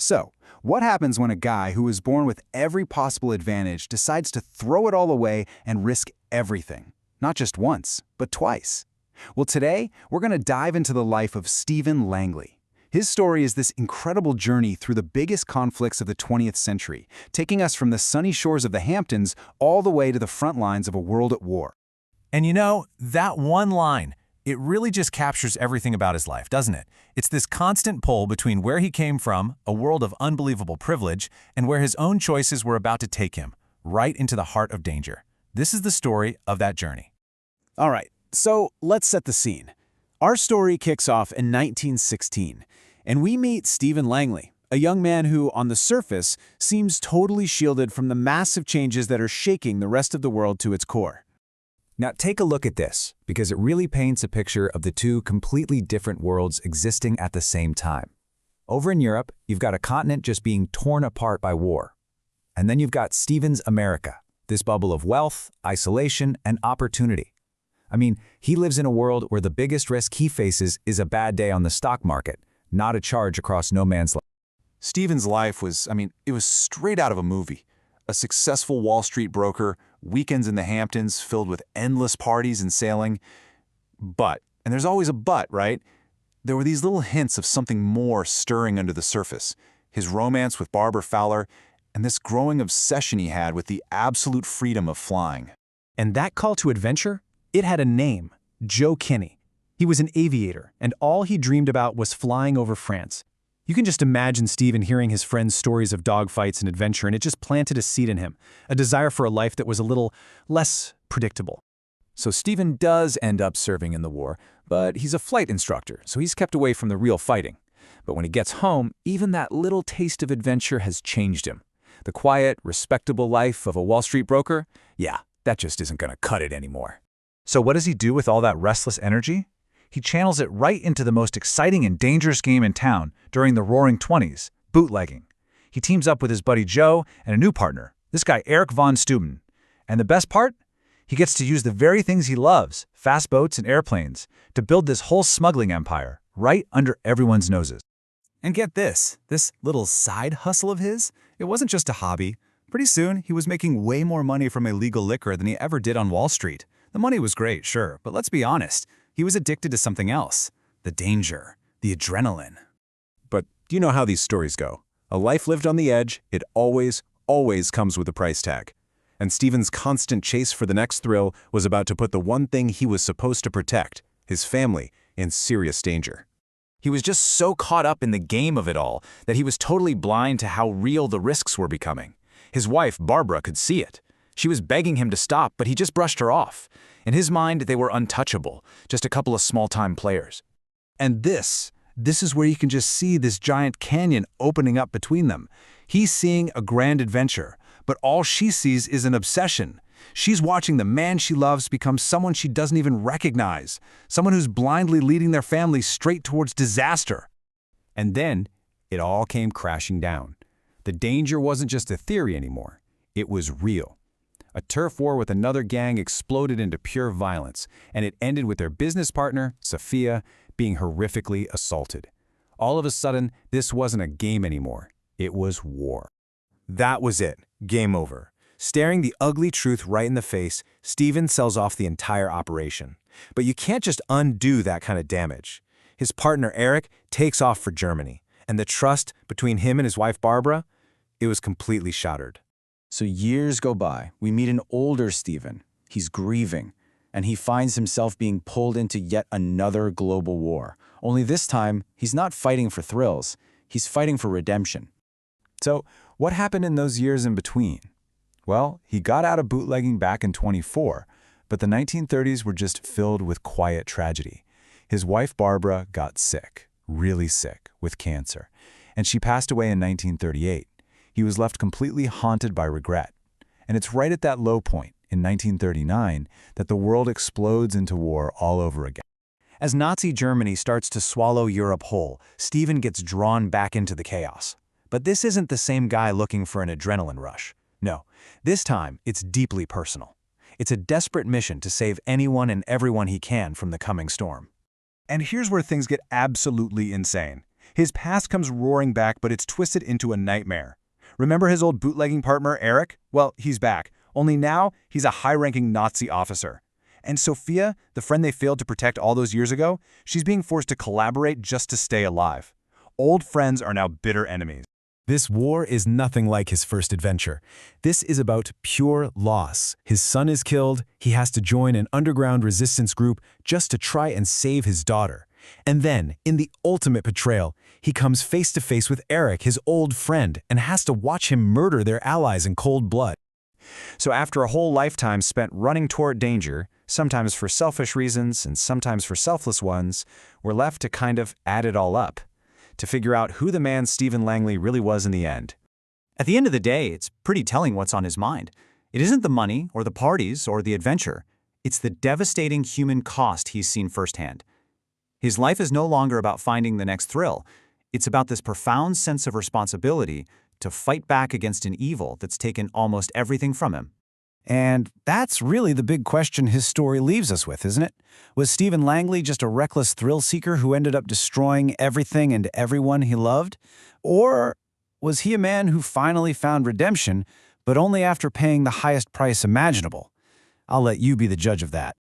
So, what happens when a guy who was born with every possible advantage decides to throw it all away and risk everything? Not just once, but twice. Well, today, we're going to dive into the life of Steven Langley. His story is this incredible journey through the biggest conflicts of the 20th century, taking us from the sunny shores of the Hamptons all the way to the front lines of a world at war. And you know, that one line, it really just captures everything about his life, doesn't it? It's this constant pull between where he came from, a world of unbelievable privilege, and where his own choices were about to take him, right into the heart of danger. This is the story of that journey. All right, so let's set the scene. Our story kicks off in 1916, and we meet Steven Langley, a young man who, on the surface, seems totally shielded from the massive changes that are shaking the rest of the world to its core. Now take a look at this, because it really paints a picture of the two completely different worlds existing at the same time. Over in Europe, you've got a continent just being torn apart by war. And then you've got Steven's America, this bubble of wealth, isolation, and opportunity. I mean, he lives in a world where the biggest risk he faces is a bad day on the stock market, not a charge across no man's land. Steven's life was, it was straight out of a movie. A successful Wall Street broker, weekends in the Hamptons filled with endless parties and sailing. But, and there's always a but, right? There were these little hints of something more stirring under the surface. His romance with Barbara Fowler, and this growing obsession he had with the absolute freedom of flying. And that call to adventure? It had a name, Joe Kinney. He was an aviator, and all he dreamed about was flying over France. You can just imagine Steven hearing his friends' stories of dogfights and adventure, and it just planted a seed in him, a desire for a life that was a little less predictable. So Steven does end up serving in the war, but he's a flight instructor, so he's kept away from the real fighting. But when he gets home, even that little taste of adventure has changed him. The quiet, respectable life of a Wall Street broker? Yeah, that just isn't going to cut it anymore. So what does he do with all that restless energy? He channels it right into the most exciting and dangerous game in town during the Roaring '20s, bootlegging. He teams up with his buddy Joe and a new partner, this guy Eric von Steuben. And the best part? He gets to use the very things he loves, fast boats and airplanes, to build this whole smuggling empire right under everyone's noses. And get this little side hustle of his, it wasn't just a hobby. Pretty soon, he was making way more money from illegal liquor than he ever did on Wall Street. The money was great, sure, but let's be honest. He was addicted to something else, the danger, the adrenaline. But you know how these stories go. A life lived on the edge, it always comes with a price tag. And Steven's constant chase for the next thrill was about to put the one thing he was supposed to protect, his family, in serious danger. He was just so caught up in the game of it all that he was totally blind to how real the risks were becoming. His wife, Barbara, could see it. She was begging him to stop, but he just brushed her off. In his mind, they were untouchable, just a couple of small-time players. And this is where you can just see this giant canyon opening up between them. He's seeing a grand adventure, but all she sees is an obsession. She's watching the man she loves become someone she doesn't even recognize, someone who's blindly leading their family straight towards disaster. And then, it all came crashing down. The danger wasn't just a theory anymore. It was real. A turf war with another gang exploded into pure violence, and it ended with their business partner, Sophia, being horrifically assaulted. All of a sudden, this wasn't a game anymore. It was war. That was it. Game over. Staring the ugly truth right in the face, Steven sells off the entire operation. But you can't just undo that kind of damage. His partner, Eric, takes off for Germany, and the trust between him and his wife, Barbara, it was completely shattered. So years go by. We meet an older Steven. He's grieving, and he finds himself being pulled into yet another global war. Only this time, he's not fighting for thrills. He's fighting for redemption. So, what happened in those years in between? Well, he got out of bootlegging back in '24, but the 1930s were just filled with quiet tragedy. His wife Barbara got sick, really sick, with cancer, and she passed away in 1938. He was left completely haunted by regret. And it's right at that low point, in 1939, that the world explodes into war all over again. As Nazi Germany starts to swallow Europe whole, Steven gets drawn back into the chaos. But this isn't the same guy looking for an adrenaline rush. No, this time it's deeply personal. It's a desperate mission to save anyone and everyone he can from the coming storm. And here's where things get absolutely insane. His past comes roaring back, but it's twisted into a nightmare. Remember his old bootlegging partner, Eric? Well, he's back, only now he's a high-ranking Nazi officer. And Sophia, the friend they failed to protect all those years ago, she's being forced to collaborate just to stay alive. Old friends are now bitter enemies. This war is nothing like his first adventure. This is about pure loss. His son is killed, he has to join an underground resistance group just to try and save his daughter. And then, in the ultimate betrayal, he comes face to face with Eric, his old friend, and has to watch him murder their allies in cold blood. So after a whole lifetime spent running toward danger, sometimes for selfish reasons and sometimes for selfless ones, we're left to kind of add it all up, to figure out who the man Steven Langley really was in the end. At the end of the day, it's pretty telling what's on his mind. It isn't the money or the parties or the adventure. It's the devastating human cost he's seen firsthand. His life is no longer about finding the next thrill. It's about this profound sense of responsibility to fight back against an evil that's taken almost everything from him. And that's really the big question his story leaves us with, isn't it? Was Steven Langley just a reckless thrill-seeker who ended up destroying everything and everyone he loved? Or was he a man who finally found redemption, but only after paying the highest price imaginable? I'll let you be the judge of that.